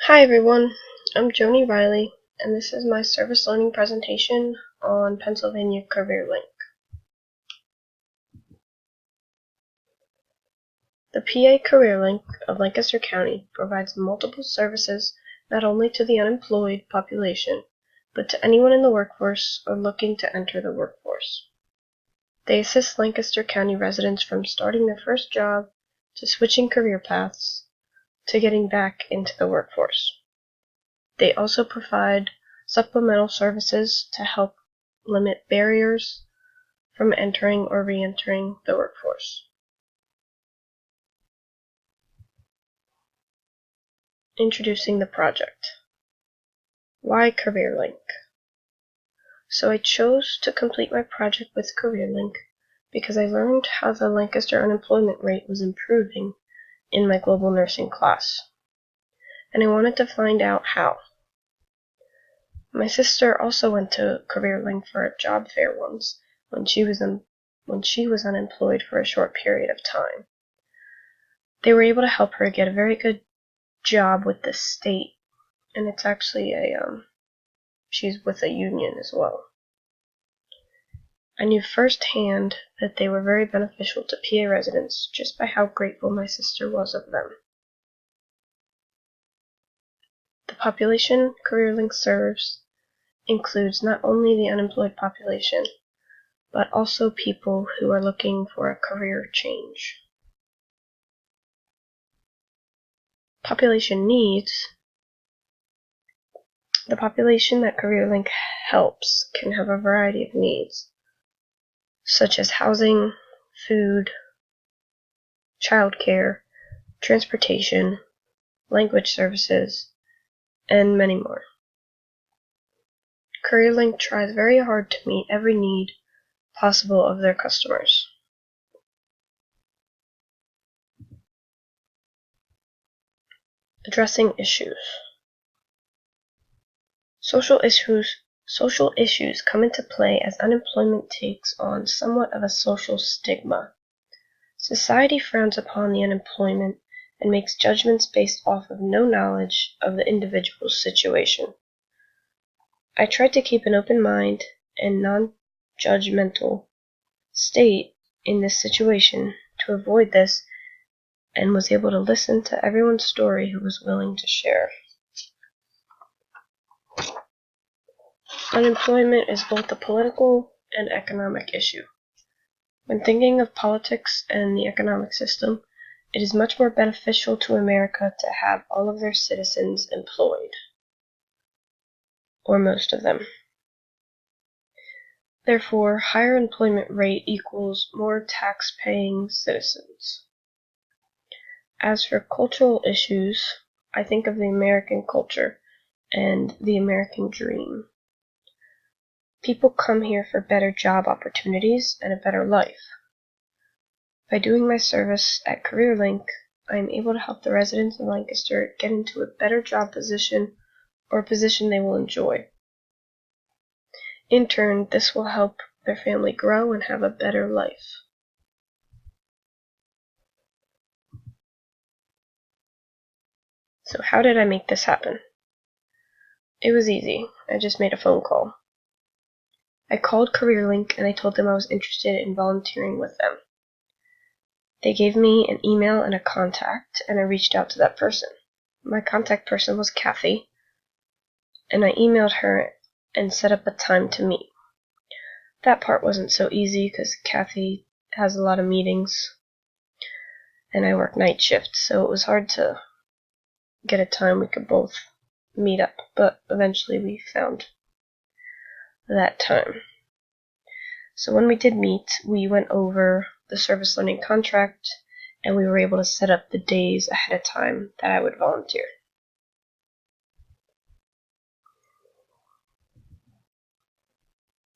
Hi everyone, I'm Joni Riley, and this is my service learning presentation on Pennsylvania Career Link. The PA Career Link of Lancaster County provides multiple services not only to the unemployed population, but to anyone in the workforce or looking to enter the workforce. They assist Lancaster County residents from starting their first job to switching career paths to getting back into the workforce. They also provide supplemental services to help limit barriers from entering or re-entering the workforce. Introducing the project. Why CareerLink? So I chose to complete my project with CareerLink because I learned how the Lancaster unemployment rate was improving in my global nursing class, and I wanted to find out how. My sister also went to CareerLink for a job fair once when she was unemployed for a short period of time. They were able to help her get a very good job with the state, and it's actually she's with a union as well. I knew firsthand that they were very beneficial to PA residents just by how grateful my sister was of them. The population CareerLink serves includes not only the unemployed population, but also people who are looking for a career change. Population needs. The population that CareerLink helps can have a variety of needs, such as housing, food, childcare, transportation, language services, and many more. CareerLink tries very hard to meet every need possible of their customers. Addressing issues. Social issues come into play as unemployment takes on somewhat of a social stigma. Society frowns upon the unemployment and makes judgments based off of no knowledge of the individual's situation. I tried to keep an open mind and non-judgmental state in this situation to avoid this, and was able to listen to everyone's story who was willing to share. Unemployment is both a political and economic issue. When thinking of politics and the economic system, it is much more beneficial to America to have all of their citizens employed, or most of them. Therefore, higher employment rate equals more tax-paying citizens. As for cultural issues, I think of the American culture and the American dream. People come here for better job opportunities and a better life. By doing my service at CareerLink, I am able to help the residents of Lancaster get into a better job position or a position they will enjoy. In turn, this will help their family grow and have a better life. So how did I make this happen? It was easy. I just made a phone call. I called CareerLink and I told them I was interested in volunteering with them. They gave me an email and a contact, and I reached out to that person. My contact person was Kathy, and I emailed her and set up a time to meet. That part wasn't so easy because Kathy has a lot of meetings, and I work night shift, so it was hard to get a time we could both meet up, but eventually we found that time. So when we did meet, we went over the service learning contract, and we were able to set up the days ahead of time that I would volunteer.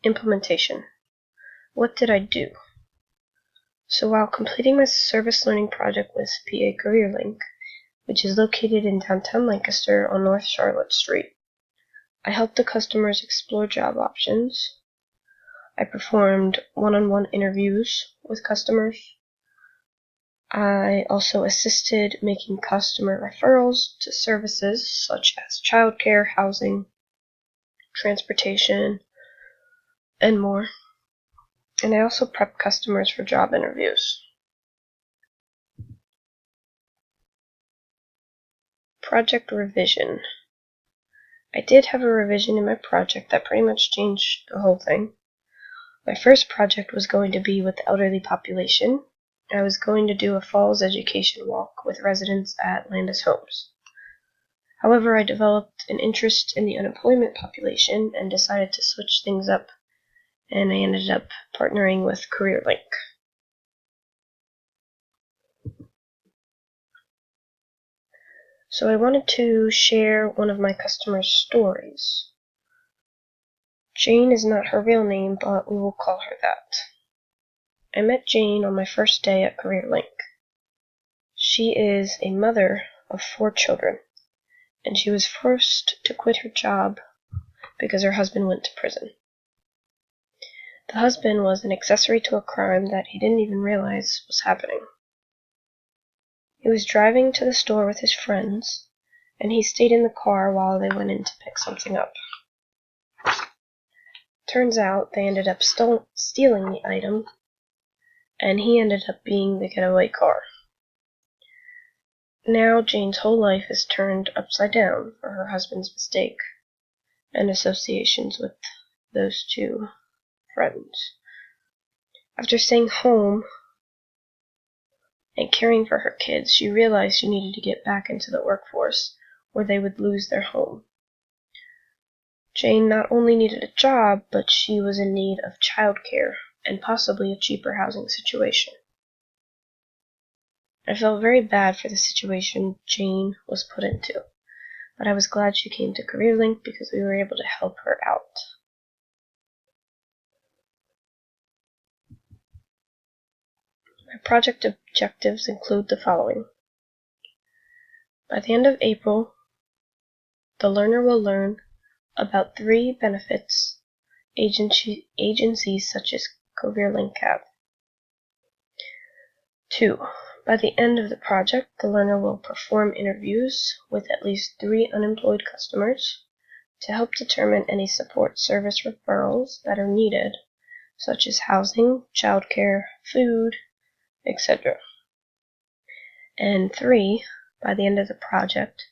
Implementation. What did I do? So while completing my service learning project with PA CareerLink, which is located in downtown Lancaster on North Charlotte Street, I helped the customers explore job options. I performed one-on-one interviews with customers. I also assisted making customer referrals to services such as childcare, housing, transportation, and more. And I also prepped customers for job interviews. Project revision. I did have a revision in my project that pretty much changed the whole thing. My first project was going to be with the elderly population. I was going to do a falls education walk with residents at Landis Homes. However, I developed an interest in the unemployment population and decided to switch things up, and I ended up partnering with CareerLink. So I wanted to share one of my customers' stories. Jane is not her real name, but we will call her that. I met Jane on my first day at CareerLink. She is a mother of 4 children, and she was forced to quit her job because her husband went to prison. The husband was an accessory to a crime that he didn't even realize was happening. He was driving to the store with his friends, and he stayed in the car while they went in to pick something up. Turns out they ended up stealing the item, and he ended up being the getaway car. Now Jane's whole life is turned upside down for her husband's mistake and associations with those 2 friends. After staying home and caring for her kids, she realized she needed to get back into the workforce, or they would lose their home. Jane not only needed a job, but she was in need of childcare and possibly a cheaper housing situation. I felt very bad for the situation Jane was put into, but I was glad she came to CareerLink because we were able to help her out. My project objectives include the following. By the end of April, the learner will learn about 3 benefits agencies such as CareerLink have. 2. By the end of the project, the learner will perform interviews with at least 3 unemployed customers to help determine any support service referrals that are needed, such as housing, childcare, food, etc. And 3. By the end of the project,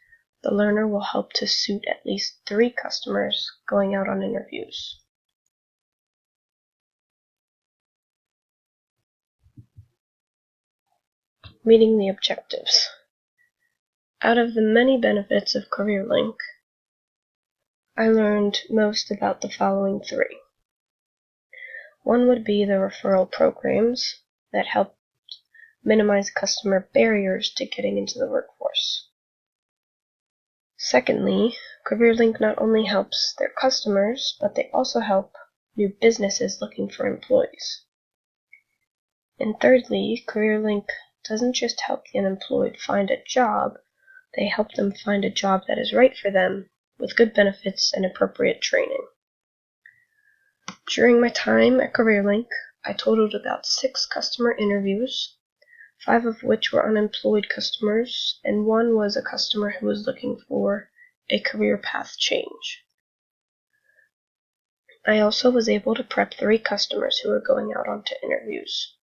the learner will help to suit at least 3 customers going out on interviews. Meeting the objectives. Out of the many benefits of CareerLink, I learned most about the following 3. One would be the referral programs that help minimize customer barriers to getting into the workforce. Secondly, CareerLink not only helps their customers, but they also help new businesses looking for employees. And thirdly, CareerLink doesn't just help the unemployed find a job, they help them find a job that is right for them with good benefits and appropriate training. During my time at CareerLink, I totaled about 6 customer interviews, 5 of which were unemployed customers, and 1 was a customer who was looking for a career path change. I also was able to prep 3 customers who were going out onto interviews.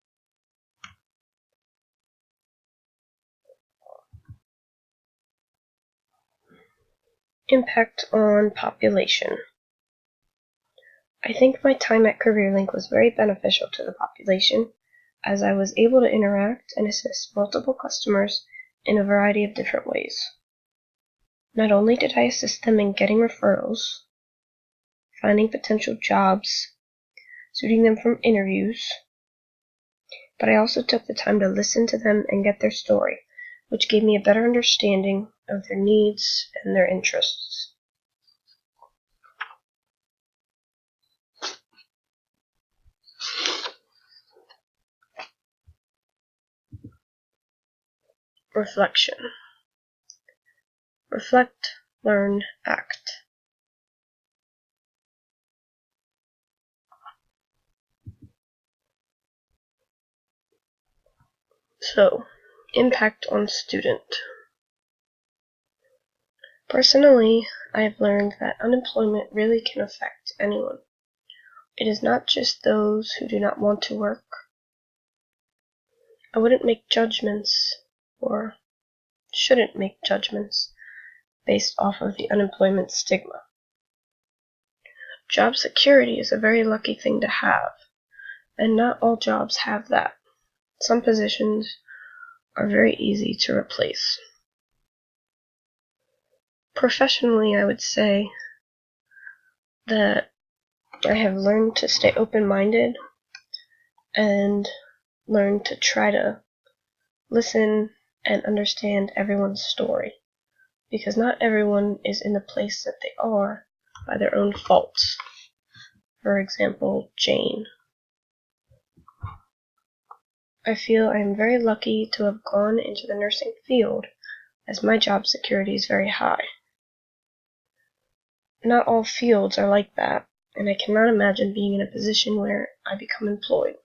Impact on population. I think my time at CareerLink was very beneficial to the population, as I was able to interact and assist multiple customers in a variety of different ways. Not only did I assist them in getting referrals, finding potential jobs, suiting them from interviews, but I also took the time to listen to them and get their story, which gave me a better understanding of their needs and their interests. Reflection. Reflect, learn, act. So, Impact on student. Personally, I have learned that unemployment really can affect anyone. It is not just those who do not want to work. I wouldn't make judgments, or shouldn't make judgments, based off of the unemployment stigma. Job security is a very lucky thing to have, and not all jobs have that. Some positions are very easy to replace. Professionally, I would say that I have learned to stay open-minded and learn to try to listen and understand everyone's story, because not everyone is in the place that they are by their own faults. For example, Jane. I feel I am very lucky to have gone into the nursing field, as my job security is very high. Not all fields are like that, and I cannot imagine being in a position where I become employed.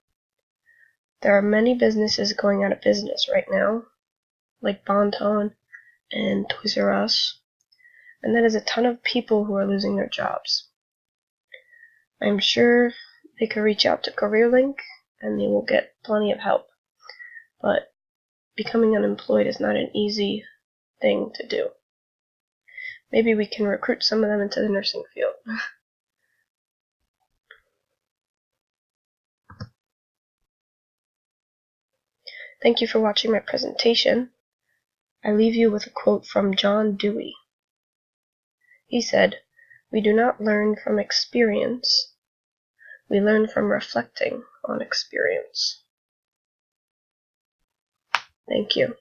There are many businesses going out of business right now, like Bon-Ton and Toys R Us, and that is a ton of people who are losing their jobs. I'm sure they could reach out to CareerLink and they will get plenty of help, but becoming unemployed is not an easy thing to do. Maybe we can recruit some of them into the nursing field. Thank you for watching my presentation. I leave you with a quote from John Dewey. He said, "We do not learn from experience. We learn from reflecting on experience." Thank you.